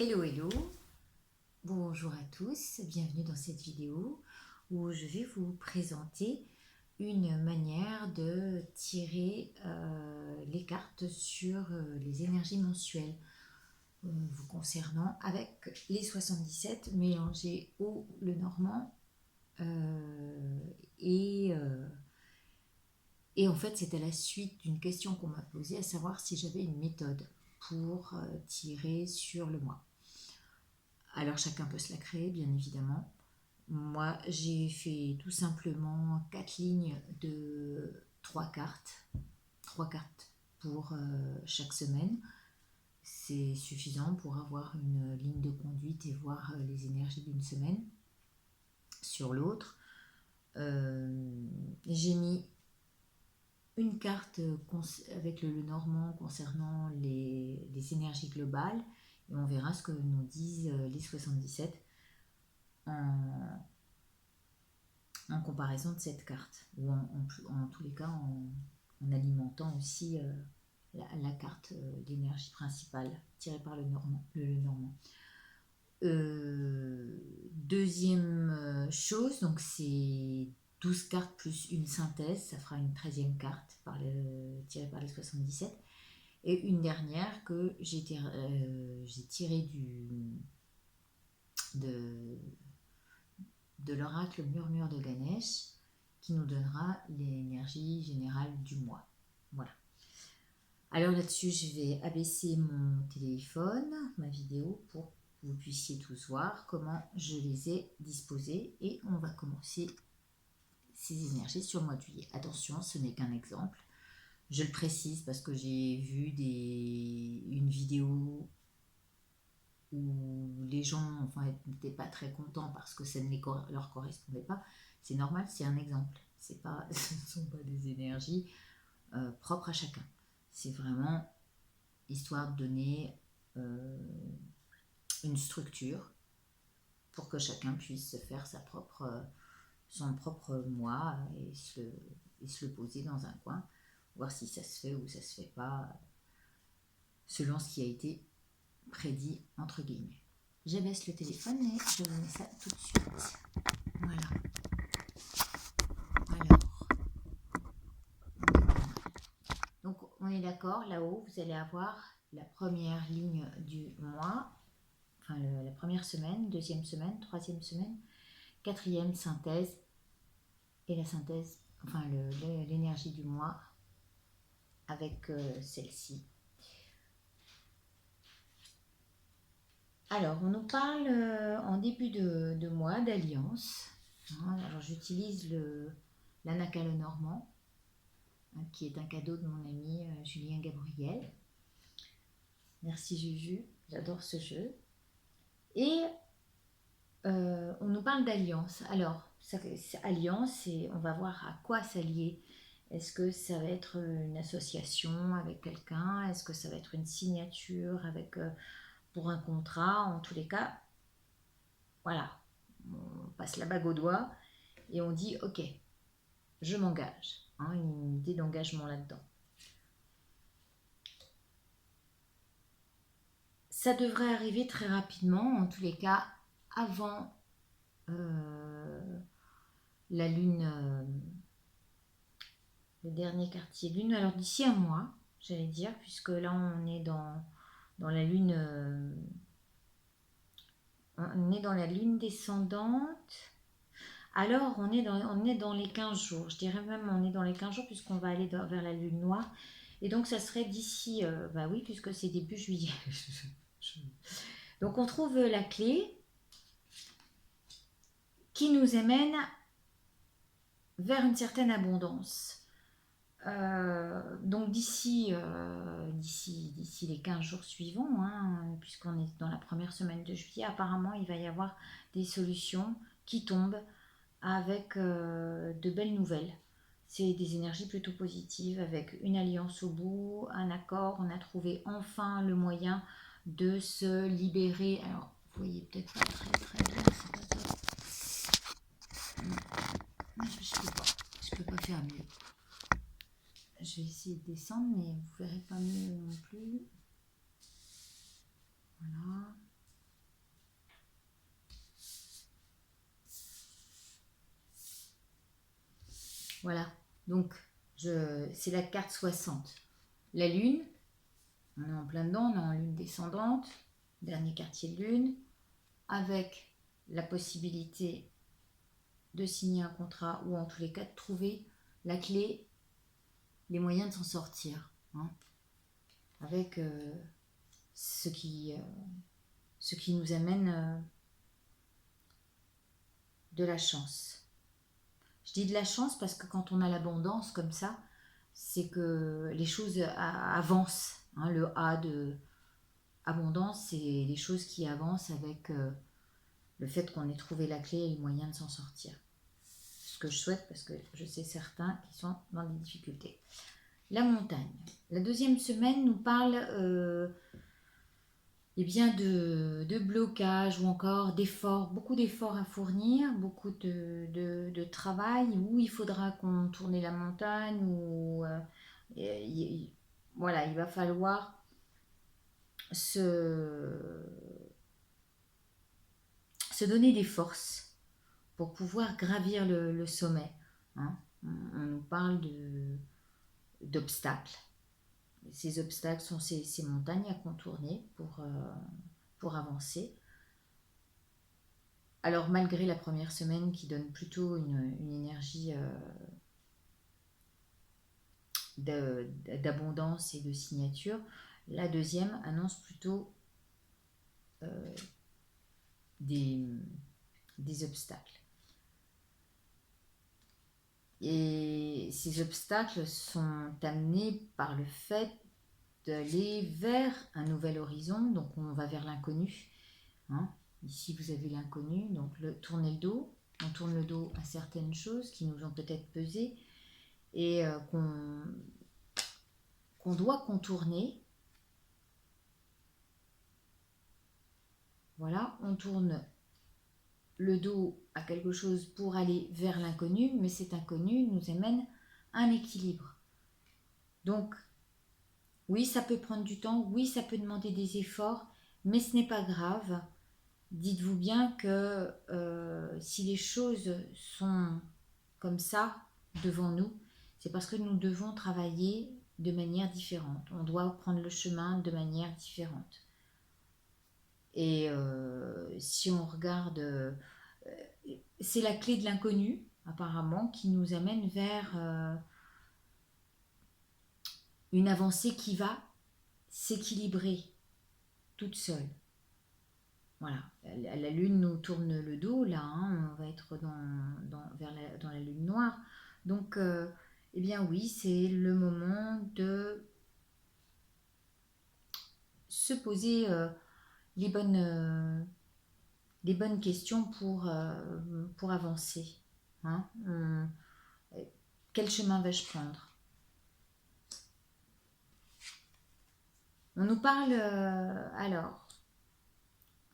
Hello, hello, bonjour à tous, bienvenue dans cette vidéo où je vais vous présenter une manière de tirer les cartes sur les énergies mensuelles vous concernant avec les 77 mélangés au Lenormand et en fait c'est à la suite d'une question qu'on m'a posée, à savoir si j'avais une méthode pour tirer sur le mois. Alors chacun peut se la créer, bien évidemment. Moi, j'ai fait tout simplement 4 lignes de 3 cartes. 3 cartes pour chaque semaine. C'est suffisant pour avoir une ligne de conduite et voir les énergies d'une semaine sur l'autre. J'ai mis une carte avec le Lenormand concernant les énergies globales. Et on verra ce que nous disent les 77 en comparaison de cette carte, ou en tous les cas en alimentant aussi la carte d'énergie principale tirée par le Lenormand. Deuxième chose, donc c'est 12 cartes plus une synthèse, ça fera une 13e carte tirée par les 77. Et une dernière que j'ai tirée de l'oracle Murmure de Ganesh, qui nous donnera l'énergie générale du mois. Voilà. Alors là-dessus, je vais abaisser mon téléphone, ma vidéo, pour que vous puissiez tous voir comment je les ai disposées. Et on va commencer ces énergies sur le mois de juillet. Attention, ce n'est qu'un exemple. Je le précise parce que j'ai vu une vidéo où les gens n'étaient pas très contents parce que ça ne leur correspondait pas. C'est normal, c'est un exemple. Ce ne sont pas des énergies propres à chacun. C'est vraiment histoire de donner une structure pour que chacun puisse se faire son propre mois et se le poser dans un coin, voir si ça se fait ou ça se fait pas, selon ce qui a été prédit entre guillemets. J'abaisse le téléphone et je vous mets ça tout de suite. Voilà. Alors, donc on est d'accord, là-haut vous allez avoir la première ligne du mois, enfin la première semaine, deuxième semaine, troisième semaine, quatrième synthèse et la synthèse, enfin l'énergie du mois avec celle-ci. Alors, on nous parle en début de mois d'alliance. Alors, j'utilise l'Anaka Lenormand, qui est un cadeau de mon ami Julien Gabriel. Merci Juju, j'adore ce jeu. Et on nous parle d'alliance. Alors, alliance, on va voir à quoi s'allier. Est-ce que ça va être une association avec quelqu'un? Est-ce que ça va être une signature pour un contrat? En tous les cas, voilà, on passe la bague au doigt et on dit ok, je m'engage, une idée d'engagement là-dedans. Ça devrait arriver très rapidement, en tous les cas avant la lune, le dernier quartier lune, alors d'ici un mois, j'allais dire, puisque là on est dans la lune, on est dans la lune descendante. Alors, on est dans les 15 jours. Je dirais même on est dans les 15 jours puisqu'on va aller vers la lune noire. Et donc, ça serait d'ici, bah oui, puisque c'est début juillet. Donc, on trouve la clé qui nous amène vers une certaine abondance. Donc, d'ici les 15 jours suivants, puisqu'on est dans la première semaine de juillet, apparemment, il va y avoir des solutions qui tombent avec de belles nouvelles. C'est des énergies plutôt positives avec une alliance au bout, un accord. On a trouvé enfin le moyen de se libérer. Alors, vous voyez peut-être pas très bien, c'est pas top. Je peux pas faire mieux. Je vais essayer de descendre, mais vous verrez pas mieux non plus. Voilà. Voilà. Donc, c'est la carte 60. La lune, on est en plein dedans, on est en lune descendante, dernier quartier de lune, avec la possibilité de signer un contrat ou en tous les cas de trouver la clé, les moyens de s'en sortir. Hein, avec ce qui nous amène de la chance. Je dis de la chance parce que quand on a l'abondance comme ça, c'est que les choses avancent. Hein, le A de abondance, c'est les choses qui avancent avec le fait qu'on ait trouvé la clé et le moyen de s'en sortir. Ce que je souhaite parce que je sais certains qui sont dans des difficultés. La montagne. La deuxième semaine nous parle eh bien de blocage ou encore d'efforts, beaucoup d'efforts à fournir, beaucoup de travail où il faudra contourner la montagne ou voilà, il va falloir se donner des forces pour pouvoir gravir le sommet. Hein. On nous parle d'obstacles. Ces obstacles sont ces montagnes à contourner pour avancer. Alors malgré la première semaine qui donne plutôt une énergie d'abondance et de signature, la deuxième annonce plutôt des obstacles. Et ces obstacles sont amenés par le fait d'aller vers un nouvel horizon, donc on va vers l'inconnu. Hein. Ici vous avez l'inconnu, donc tourner le dos, on tourne le dos à certaines choses qui nous ont peut-être pesé et qu'on doit contourner. Voilà, on tourne le dos à quelque chose pour aller vers l'inconnu, mais cet inconnu nous amène un équilibre. Donc, oui, ça peut prendre du temps, oui, ça peut demander des efforts, mais ce n'est pas grave. Dites-vous bien que si les choses sont comme ça devant nous, c'est parce que nous devons travailler de manière différente. On doit prendre le chemin de manière différente. Et si on regarde, c'est la clé de l'inconnu, apparemment, qui nous amène vers une avancée qui va s'équilibrer toute seule. Voilà, la lune nous tourne le dos, là, hein, on va être dans la lune noire. Donc, eh bien oui, c'est le moment de se poser les bonnes questions pour avancer. Hein. Quel chemin vais-je prendre? On nous parle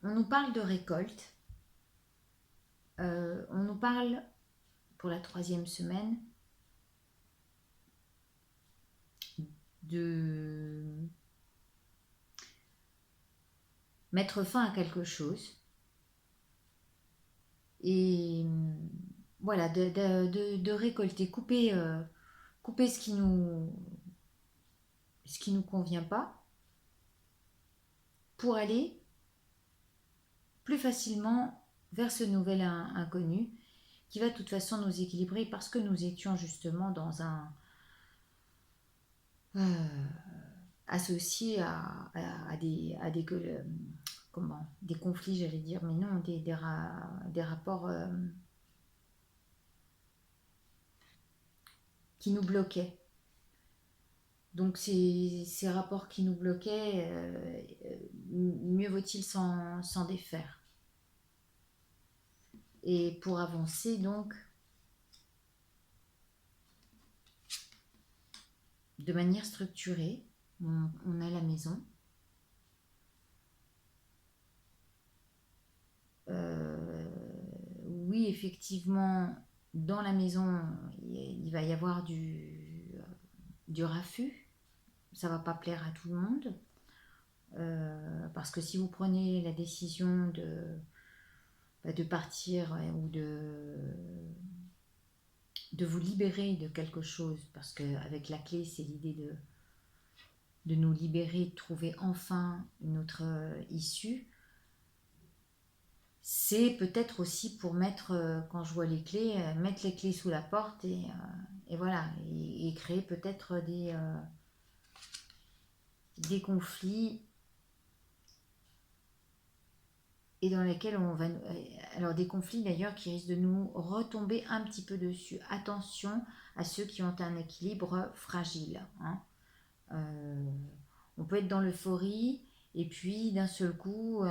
on nous parle de récolte. On nous parle pour la troisième semaine de mettre fin à quelque chose et voilà, de récolter, couper ce qui nous convient pas pour aller plus facilement vers ce nouvel inconnu qui va de toute façon nous équilibrer parce que nous étions justement dans un associé à des conflits, j'allais dire, mais non, des rapports qui nous bloquaient. Donc ces rapports qui nous bloquaient, mieux vaut-il s'en défaire. Et pour avancer, donc, de manière structurée, on a la maison. Oui, effectivement, dans la maison, il va y avoir du raffut. Ça va pas plaire à tout le monde. Parce que si vous prenez la décision de partir ou de vous libérer de quelque chose, parce qu'avec la clé, c'est l'idée de nous libérer, de trouver enfin une autre issue. C'est peut-être aussi pour mettre, quand je vois les clés, mettre les clés sous la porte et voilà, et créer peut-être des conflits et dans lesquels on va... Alors des conflits d'ailleurs qui risquent de nous retomber un petit peu dessus. Attention à ceux qui ont un équilibre fragile. Hein. On peut être dans l'euphorie et puis d'un seul coup,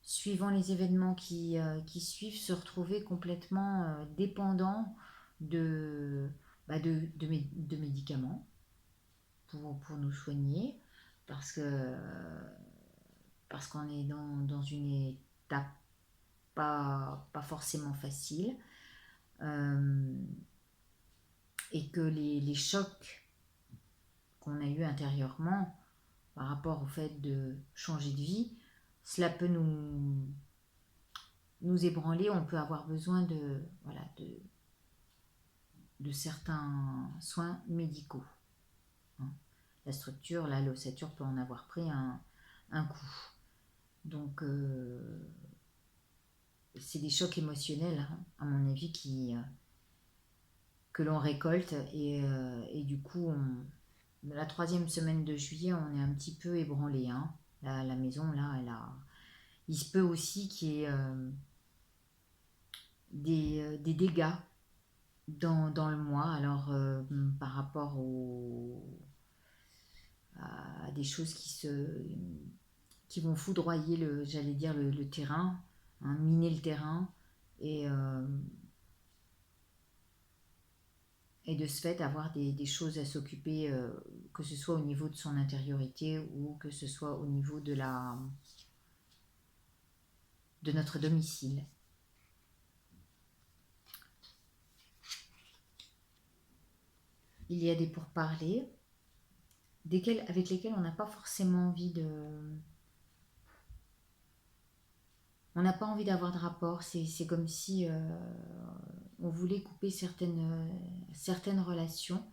suivant les événements qui suivent, se retrouver complètement dépendant de, de médicaments pour nous soigner parce que parce qu'on est dans une étape pas forcément facile et que les chocs qu'on a eu intérieurement par rapport au fait de changer de vie, cela peut nous ébranler, on peut avoir besoin de certains soins médicaux. Hein. La structure, l'ossature peut en avoir pris un coup. Donc, c'est des chocs émotionnels, hein, à mon avis, que l'on récolte. Et du coup, la 3e semaine de juillet, on est un petit peu ébranlé. Hein. La maison, là, il se peut aussi qu'il y ait des dégâts dans le mois. Alors, par rapport à des choses qui vont foudroyer j'allais dire le terrain, hein, miner le terrain et de ce fait avoir des choses à s'occuper, que ce soit au niveau de son intériorité ou que ce soit au niveau de notre domicile. Il y a des pourparlers avec lesquels on n'a pas forcément envie on n'a pas envie d'avoir de rapport. C'est comme si on voulait couper certaines relations,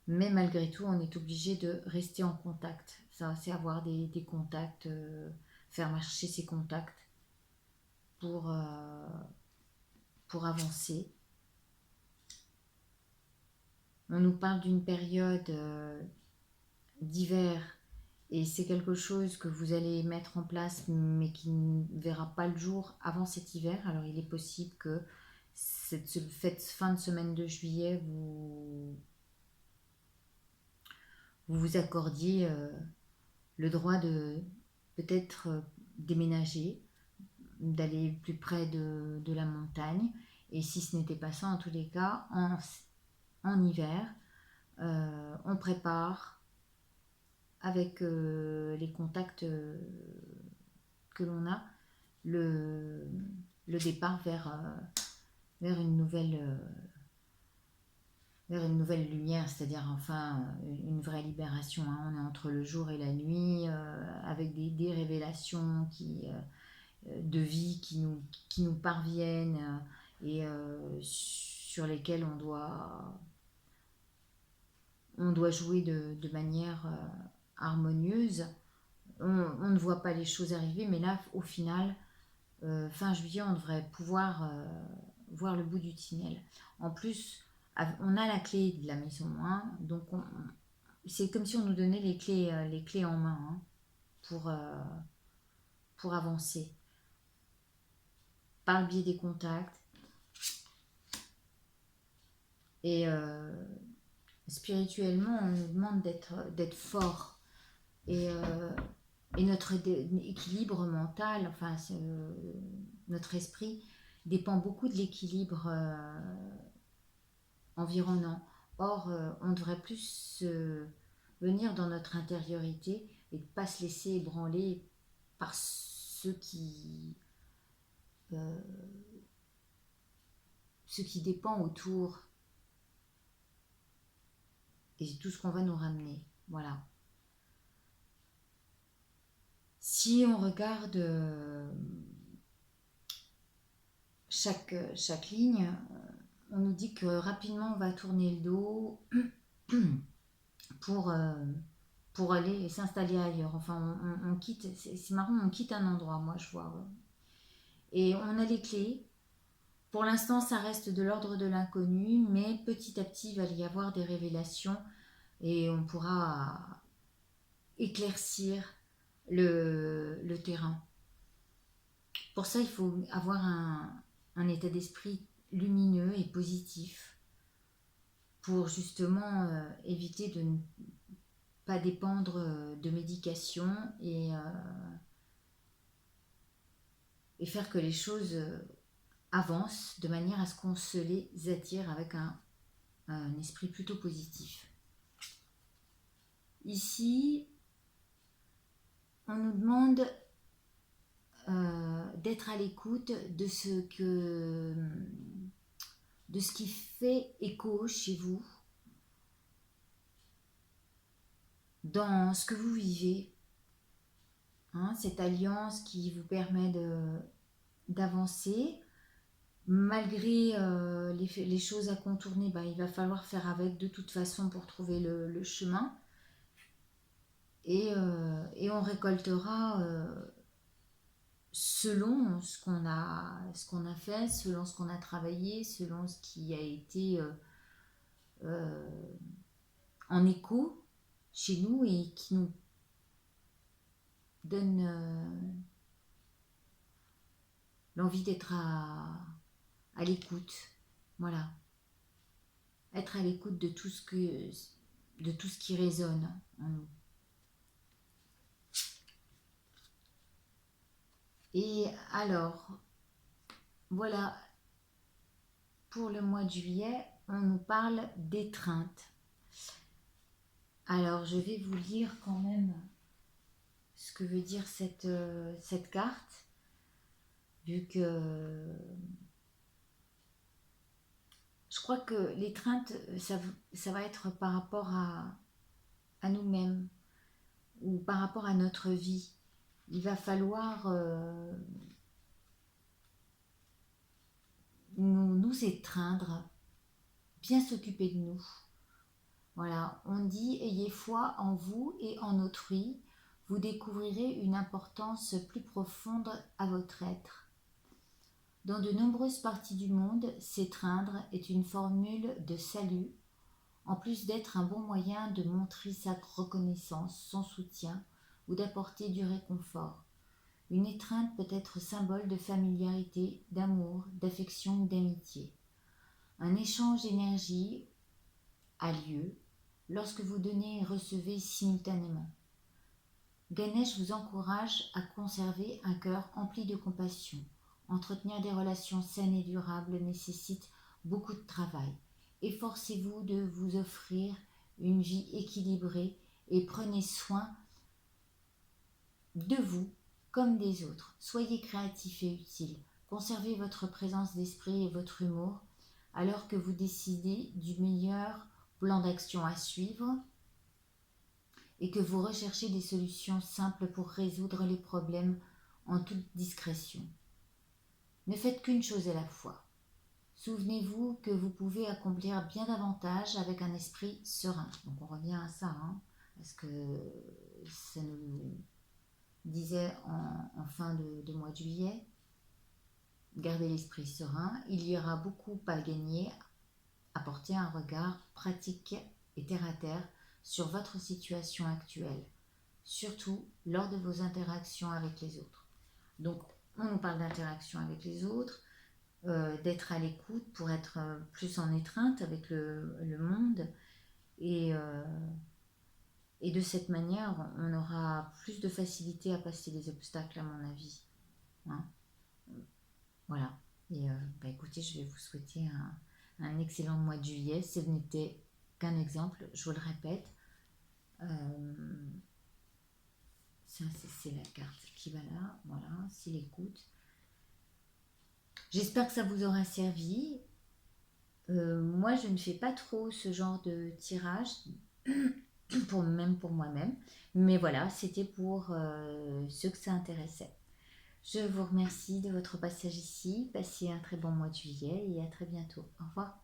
mais malgré tout, on est obligé de rester en contact. Ça, c'est avoir des contacts, faire marcher ses contacts pour avancer. On nous parle d'une période d'hiver et c'est quelque chose que vous allez mettre en place mais qui ne verra pas le jour avant cet hiver. Alors il est possible que cette fin de semaine de juillet vous accordiez le droit de peut-être déménager, d'aller plus près de la montagne. Et si ce n'était pas ça, en tous les cas, en hiver, on prépare avec les contacts que l'on a le départ vers une nouvelle lumière, c'est-à-dire enfin une vraie libération. Hein. On est entre le jour et la nuit avec des révélations de vie qui nous parviennent et sur lesquelles on doit jouer de manière harmonieuse. On ne voit pas les choses arriver, mais là, au final, fin juillet, on devrait pouvoir voir le bout du tunnel. En plus, on a la clé de la maison, hein, donc c'est comme si on nous donnait les clés en main hein, pour avancer. Par le biais des contacts. Et spirituellement, on nous demande d'être fort. Et notre équilibre mental, enfin notre esprit, dépend beaucoup de l'équilibre environnant. Or, on devrait plus venir dans notre intériorité et ne pas se laisser ébranler par ce qui dépend autour et tout ce qu'on va nous ramener. Voilà. Si on regarde chaque ligne, on nous dit que rapidement on va tourner le dos pour, pour aller s'installer ailleurs. Enfin, on quitte, c'est marrant, on quitte un endroit, moi je vois. Et on a les clés. Pour l'instant, ça reste de l'ordre de l'inconnu, mais petit à petit, il va y avoir des révélations et on pourra éclaircir le terrain. Pour ça, il faut avoir un état d'esprit lumineux et positif pour justement éviter de ne pas dépendre de médication et faire que les choses avancent de manière à ce qu'on se les attire avec un esprit plutôt positif. Ici, on nous demande d'être à l'écoute de ce qui fait écho chez vous, dans ce que vous vivez, hein, cette alliance qui vous permet d'avancer. Malgré les choses à contourner, il va falloir faire avec de toute façon pour trouver le chemin. Et on récoltera selon ce qu'on a fait, selon ce qu'on a travaillé, selon ce qui a été en écho chez nous et qui nous donne l'envie d'être à l'écoute. Voilà. Être à l'écoute de tout ce qui résonne en nous. Et alors, voilà, pour le mois de juillet, on nous parle d'étreinte. Alors, je vais vous lire quand même ce que veut dire cette carte, vu que je crois que l'étreinte, ça va être par rapport à nous-mêmes ou par rapport à notre vie. Il va falloir nous étreindre, bien s'occuper de nous. Voilà, on dit ayez foi en vous et en autrui, vous découvrirez une importance plus profonde à votre être. Dans de nombreuses parties du monde, s'étreindre est une formule de salut, en plus d'être un bon moyen de montrer sa reconnaissance, son soutien ou d'apporter du réconfort. Une étreinte peut être symbole de familiarité, d'amour, d'affection ou d'amitié. Un échange d'énergie a lieu lorsque vous donnez et recevez simultanément. Ganesh vous encourage à conserver un cœur empli de compassion. Entretenir des relations saines et durables nécessite beaucoup de travail. Efforcez-vous de vous offrir une vie équilibrée et prenez soin de vous comme des autres. Soyez créatifs et utiles. Conservez votre présence d'esprit et votre humour alors que vous décidez du meilleur plan d'action à suivre et que vous recherchez des solutions simples pour résoudre les problèmes en toute discrétion. Ne faites qu'une chose à la fois. Souvenez-vous que vous pouvez accomplir bien davantage avec un esprit serein. Donc on revient à ça, parce que ça nous disait en fin de mois de juillet, gardez l'esprit serein, il y aura beaucoup à gagner à porter un regard pratique et terre à terre sur votre situation actuelle, surtout lors de vos interactions avec les autres. Donc on nous parle d'interaction avec les autres, d'être à l'écoute pour être plus en étreinte avec le monde et de cette manière on aura plus de facilité à passer les obstacles à mon avis, hein. Voilà, et écoutez, je vais vous souhaiter un excellent mois de juillet. Ce n'était qu'un exemple, je vous le répète. Ça c'est la carte qui va là, voilà, c'est l'écoute. J'espère que ça vous aura servi. Moi, je ne fais pas trop ce genre de tirage, même pour moi-même. Mais voilà, c'était pour ceux que ça intéressait. Je vous remercie de votre passage ici. Passez un très bon mois de juillet et à très bientôt. Au revoir.